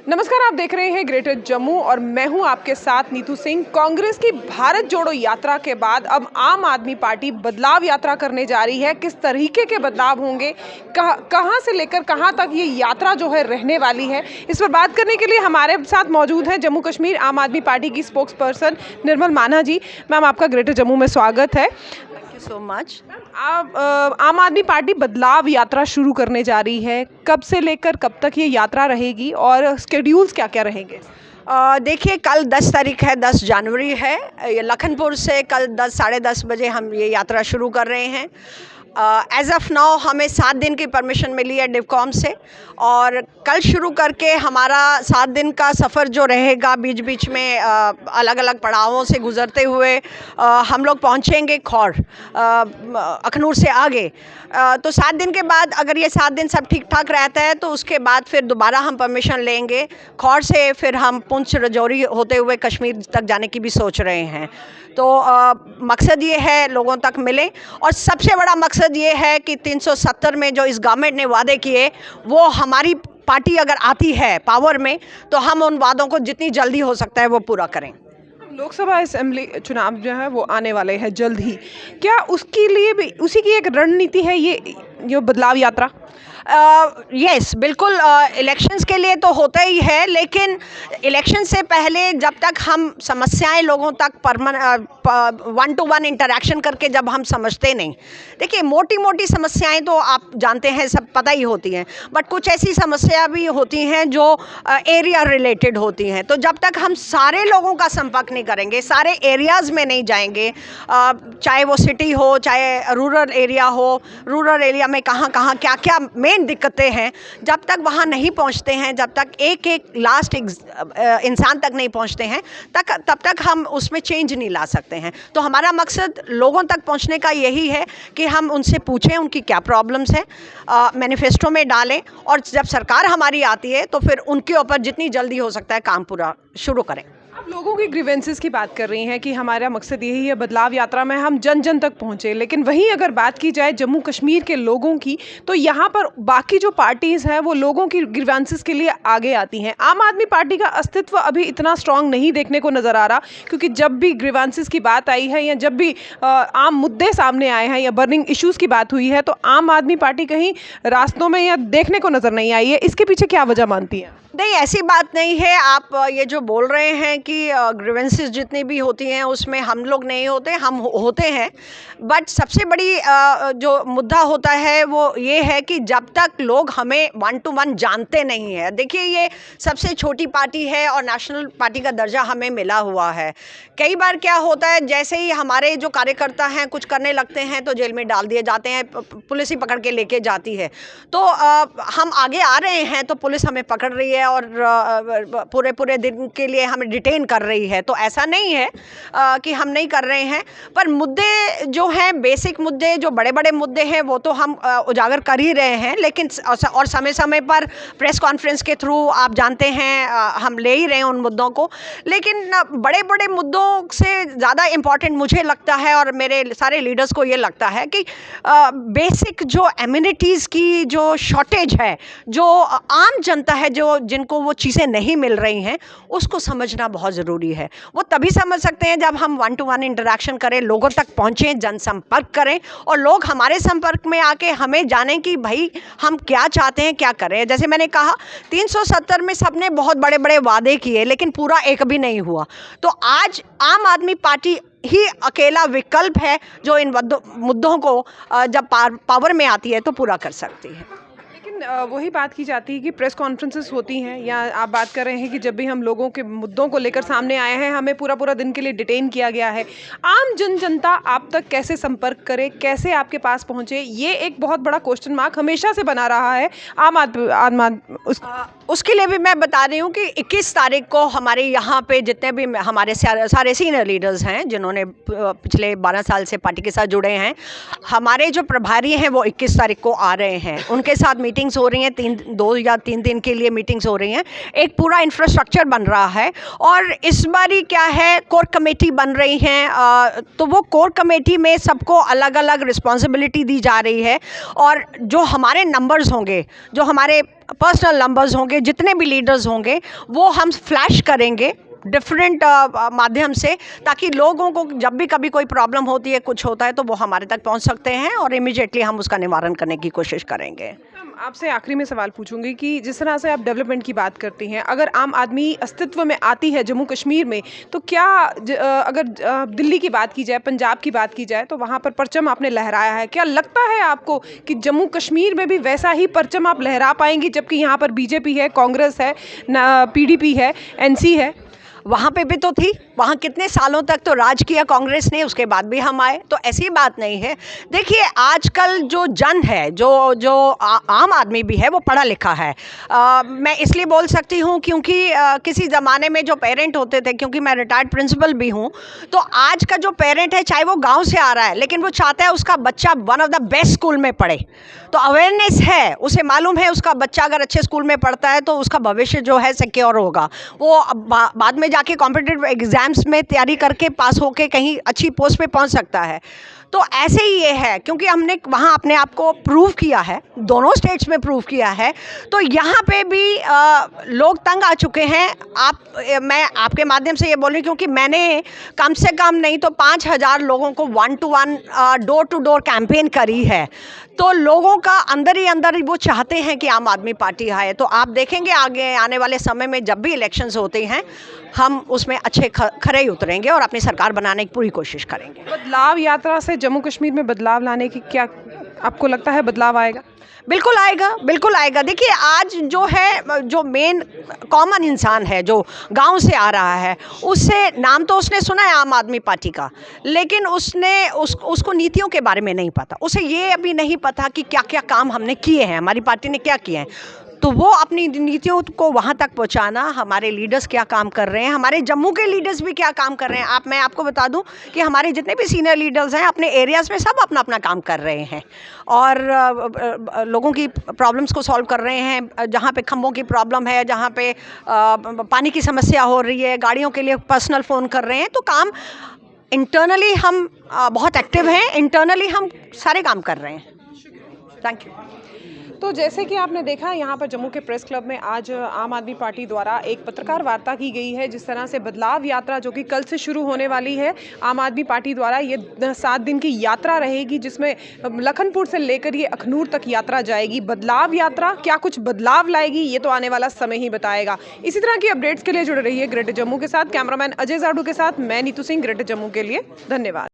नमस्कार, आप देख रहे हैं ग्रेटर जम्मू और मैं हूं आपके साथ नीतू सिंह। कांग्रेस की भारत जोड़ो यात्रा के बाद अब आम आदमी पार्टी बदलाव यात्रा करने जा रही है। किस तरीके के बदलाव होंगे, कहां से लेकर कहां तक ये यात्रा जो है रहने वाली है, इस पर बात करने के लिए हमारे साथ मौजूद हैं जम्मू कश्मीर आम आदमी पार्टी की स्पोक्स पर्सन निर्मल मान्हा जी। मैम, आपका ग्रेटर जम्मू में स्वागत है। So much. आप आम आदमी पार्टी बदलाव यात्रा शुरू करने जा रही है। कब से लेकर कब तक ये यात्रा रहेगी और स्केड्यूल्स क्या क्या रहेंगे? देखिए, कल 10 तारीख है, 10 जनवरी है। ये लखनपुर से कल 10 साढ़े 10 बजे हम ये यात्रा शुरू कर रहे हैं। एज ऑफ नाउ हमें 7 दिन की परमिशन मिली है डिवकॉम से, और कल शुरू करके हमारा 7 दिन का सफ़र जो रहेगा, बीच बीच में अलग अलग पड़ावों से गुज़रते हुए हम लोग पहुँचेंगे खौर, अखनूर से आगे। तो 7 दिन के बाद अगर ये 7 दिन सब ठीक ठाक रहता है तो उसके बाद फिर दोबारा हम परमिशन लेंगे खौर से। फिर हम पुंछ रजौरी होते हुए कश्मीर तक जाने की भी सोच रहे हैं। तो मकसद ये है लोगों तक मिले, और सबसे बड़ा मकसद ये है कि 370 में जो इस गवर्नमेंट ने वादे किए, वो हमारी पार्टी अगर आती है पावर में तो हम उन वादों को जितनी जल्दी हो सकता है वो पूरा करें। लोकसभा असेंबली चुनाव जो है वो आने वाले हैं जल्द ही। क्या उसके लिए भी उसी की एक रणनीति है ये जो बदलाव यात्रा? यस, बिल्कुल। इलेक्शंस के लिए तो होता ही है, लेकिन इलेक्शन से पहले जब तक हम समस्याएं लोगों तक वन टू वन इंटरेक्शन करके जब हम समझते नहीं। देखिए, मोटी मोटी समस्याएं तो आप जानते हैं, सब पता ही होती हैं, बट कुछ ऐसी समस्या भी होती हैं जो एरिया रिलेटेड होती हैं। तो जब तक हम सारे लोगों का संपर्क नहीं करेंगे, सारे एरियाज़ में नहीं जाएंगे, चाहे वो सिटी हो चाहे रूरल एरिया हो, रूरल एरिया में कहाँ कहाँ क्या क्या मेन दिक्कतें हैं, जब तक वहाँ नहीं पहुँचते हैं, जब तक एक लास्ट इंसान तक नहीं पहुँचते हैं, तब तक हम उसमें चेंज नहीं ला सकते हैं। तो हमारा मकसद लोगों तक पहुँचने का यही है कि हम उनसे पूछें उनकी क्या प्रॉब्लम्स हैं, मैनिफेस्टो में डालें, और जब सरकार हमारी आती है तो फिर उनके ऊपर जितनी जल्दी हो सकता है काम पूरा शुरू करें। आप लोगों की ग्रीवेंसेस की बात कर रही हैं कि हमारा मकसद यही है बदलाव यात्रा में हम जन जन तक पहुंचे, लेकिन वहीं अगर बात की जाए जम्मू कश्मीर के लोगों की, तो यहाँ पर बाकी जो पार्टीज़ हैं वो लोगों की ग्रीवेंसेस के लिए आगे आती हैं। आम आदमी पार्टी का अस्तित्व अभी इतना स्ट्रांग नहीं देखने को नज़र आ रहा, क्योंकि जब भी ग्रीवेंसेस की बात आई है या जब भी आम मुद्दे सामने आए हैं या बर्निंग इशूज़ की बात हुई है, तो आम आदमी पार्टी कहीं रास्तों में या देखने को नज़र नहीं आई है। इसके पीछे क्या वजह मानती हैं? नहीं, ऐसी बात नहीं है। आप ये जो बोल रहे हैं कि ग्रीवेंसेस जितनी भी होती हैं उसमें हम लोग नहीं होते, हम होते हैं, बट सबसे बड़ी जो मुद्दा होता है वो ये है कि जब तक लोग हमें वन टू वन जानते नहीं हैं। देखिए, ये सबसे छोटी पार्टी है और नेशनल पार्टी का दर्जा हमें मिला हुआ है। कई बार क्या होता है, जैसे ही हमारे जो कार्यकर्ता हैं कुछ करने लगते हैं तो जेल में डाल दिए जाते हैं, पुलिस ही पकड़ के लेके जाती है। तो हम आगे आ रहे हैं तो पुलिस हमें पकड़ रही है और पूरे दिन के लिए हमें डिटेन कर रही है। तो ऐसा नहीं है कि हम नहीं कर रहे हैं, पर मुद्दे जो हैं, बेसिक मुद्दे जो बड़े बड़े मुद्दे हैं, वो तो हम उजागर कर ही रहे हैं, लेकिन और समय समय पर प्रेस कॉन्फ्रेंस के थ्रू आप जानते हैं हम ले ही रहे हैं उन मुद्दों को। लेकिन बड़े बड़े मुद्दों से ज़्यादा इम्पॉर्टेंट मुझे लगता है और मेरे सारे लीडर्स को ये लगता है कि बेसिक जो एमिनिटीज़ की जो शॉर्टेज है, जो आम जनता है, जो जिनको वो चीज़ें नहीं मिल रही हैं, उसको समझना बहुत ज़रूरी है। वो तभी समझ सकते हैं जब हम वन टू वन इंटरेक्शन करें, लोगों तक पहुँचें, जनसंपर्क करें, और लोग हमारे संपर्क में आके हमें जानें कि भाई हम क्या चाहते हैं, क्या करें। जैसे मैंने कहा, 370 में सबने बहुत बड़े बड़े वादे किए, लेकिन पूरा एक भी नहीं हुआ। तो आज आम आदमी पार्टी ही अकेला विकल्प है जो इन मुद्दों को जब पावर में आती है तो पूरा कर सकती है। लेकिन वही बात की जाती है कि प्रेस कॉन्फ्रेंसेस होती हैं, या आप बात कर रहे हैं कि जब भी हम लोगों के मुद्दों को लेकर सामने आए हैं, हमें पूरा दिन के लिए डिटेन किया गया है। आम जनता आप तक कैसे संपर्क करे, कैसे आपके पास पहुंचे, ये एक बहुत बड़ा क्वेश्चन मार्क हमेशा से बना रहा है उसके लिए भी मैं बता रही हूँ कि 21 तारीख को हमारे यहाँ पे जितने भी हमारे सारे सीनियर लीडर्स हैं जिन्होंने पिछले 12 साल से पार्टी के साथ जुड़े हैं, हमारे जो प्रभारी हैं वो 21 तारीख को आ रहे हैं। उनके साथ मीटिंग मीटिंग्स हो रही हैं, 2 या 3 दिन के लिए मीटिंग्स हो रही हैं, एक पूरा इंफ्रास्ट्रक्चर बन रहा है। और इस बारी क्या है, कोर कमेटी बन रही हैं, तो वो कोर कमेटी में सबको अलग अलग रिस्पॉन्सिबिलिटी दी जा रही है। और जो हमारे नंबर्स होंगे, जो हमारे पर्सनल नंबर्स होंगे, जितने भी लीडर्स होंगे, वो हम फ्लैश करेंगे डिफरेंट माध्यम से, ताकि लोगों को जब भी कभी कोई प्रॉब्लम होती है, कुछ होता है, तो वो हमारे तक पहुंच सकते हैं और इमीडिएटली हम उसका निवारण करने की कोशिश करेंगे। आपसे आखिरी में सवाल पूछूंगी कि जिस तरह से आप डेवलपमेंट की बात करती हैं, अगर आम आदमी अस्तित्व में आती है जम्मू कश्मीर में, तो क्या अगर दिल्ली की बात की जाए, पंजाब की बात की जाए, तो वहाँ पर परचम आपने लहराया है, क्या लगता है आपको कि जम्मू कश्मीर में भी वैसा ही परचम आप लहरा पाएंगी, जबकि यहाँ पर बीजेपी है, कांग्रेस है, पीडीपी है, एनसी है? वहाँ पे भी तो थी, वहाँ कितने सालों तक तो राज किया कांग्रेस ने, उसके बाद भी हम आए, तो ऐसी बात नहीं है। देखिए, आजकल जो जन है, जो आम आदमी भी है, वो पढ़ा लिखा है। मैं इसलिए बोल सकती हूँ क्योंकि किसी ज़माने में जो पेरेंट होते थे, क्योंकि मैं रिटायर्ड प्रिंसिपल भी हूँ, तो आज का जो पेरेंट है, चाहे वो गाँव से आ रहा है, लेकिन वो चाहता है उसका बच्चा one of the best school में पढ़े। तो अवेयरनेस है, उसे मालूम है उसका बच्चा अगर अच्छे स्कूल में पढ़ता है तो उसका भविष्य जो है सिक्योर होगा, वो बाद में जाके कॉम्पिटिटिव एग्जाम्स में तैयारी करके पास होके कहीं अच्छी पोस्ट पे पहुंच सकता है। तो ऐसे ही ये है, क्योंकि हमने वहाँ अपने आप को प्रूव किया है, दोनों स्टेट्स में प्रूव किया है, तो यहाँ पे भी लोग तंग आ चुके हैं। मैं आपके माध्यम से ये बोल रही हूँ क्योंकि मैंने कम से कम नहीं तो 5,000 लोगों को 1-to-1 door to door campaign करी है। तो लोगों का अंदर ही अंदर वो चाहते हैं कि आम आदमी पार्टी आए। तो आप देखेंगे आगे आने वाले समय में जब भी इलेक्शंस होते हैं, हम उसमें अच्छे खरे ही उतरेंगे और अपनी सरकार बनाने की पूरी कोशिश करेंगे। बदलाव यात्रा से जम्मू कश्मीर में बदलाव लाने की क्या आपको लगता है बदलाव आएगा? बिल्कुल आएगा, बिल्कुल आएगा। देखिए, आज जो है, जो मेन कॉमन इंसान है, जो गांव से आ रहा है, उससे नाम तो उसने सुना है आम आदमी पार्टी का, लेकिन उसको नीतियों के बारे में नहीं पता। उसे ये अभी नहीं पता कि क्या क्या काम हमने किए हैं, हमारी पार्टी ने क्या किए हैं। तो वो अपनी नीतियों को वहाँ तक पहुँचाना, हमारे लीडर्स क्या काम कर रहे हैं, हमारे जम्मू के लीडर्स भी क्या काम कर रहे हैं। मैं आपको बता दूं कि हमारे जितने भी सीनियर लीडर्स हैं अपने एरियाज़ में सब अपना अपना काम कर रहे हैं और लोगों की प्रॉब्लम्स को सॉल्व कर रहे हैं। जहाँ पे खंभों की प्रॉब्लम है, जहाँ पे पानी की समस्या हो रही है, गाड़ियों के लिए पर्सनल फ़ोन कर रहे हैं। तो काम इंटरनली हम बहुत एक्टिव हैं, इंटरनली हम सारे काम कर रहे हैं। Thank you. तो जैसे कि आपने देखा, यहाँ पर जम्मू के प्रेस क्लब में आज आम आदमी पार्टी द्वारा एक पत्रकार वार्ता की गई है। जिस तरह से बदलाव यात्रा जो कि कल से शुरू होने वाली है, आम आदमी पार्टी द्वारा ये 7 दिन की यात्रा रहेगी, जिसमें लखनपुर से लेकर ये अखनूर तक यात्रा जाएगी। बदलाव यात्रा क्या कुछ बदलाव लाएगी, ये तो आने वाला समय ही बताएगा। इसी तरह की अपडेट्स के लिए जुड़े रहिए ग्रेटर जम्मू के साथ। कैमरामैन अजय जाडू के साथ मैं नीतू सिंह, ग्रेटर जम्मू के लिए। धन्यवाद।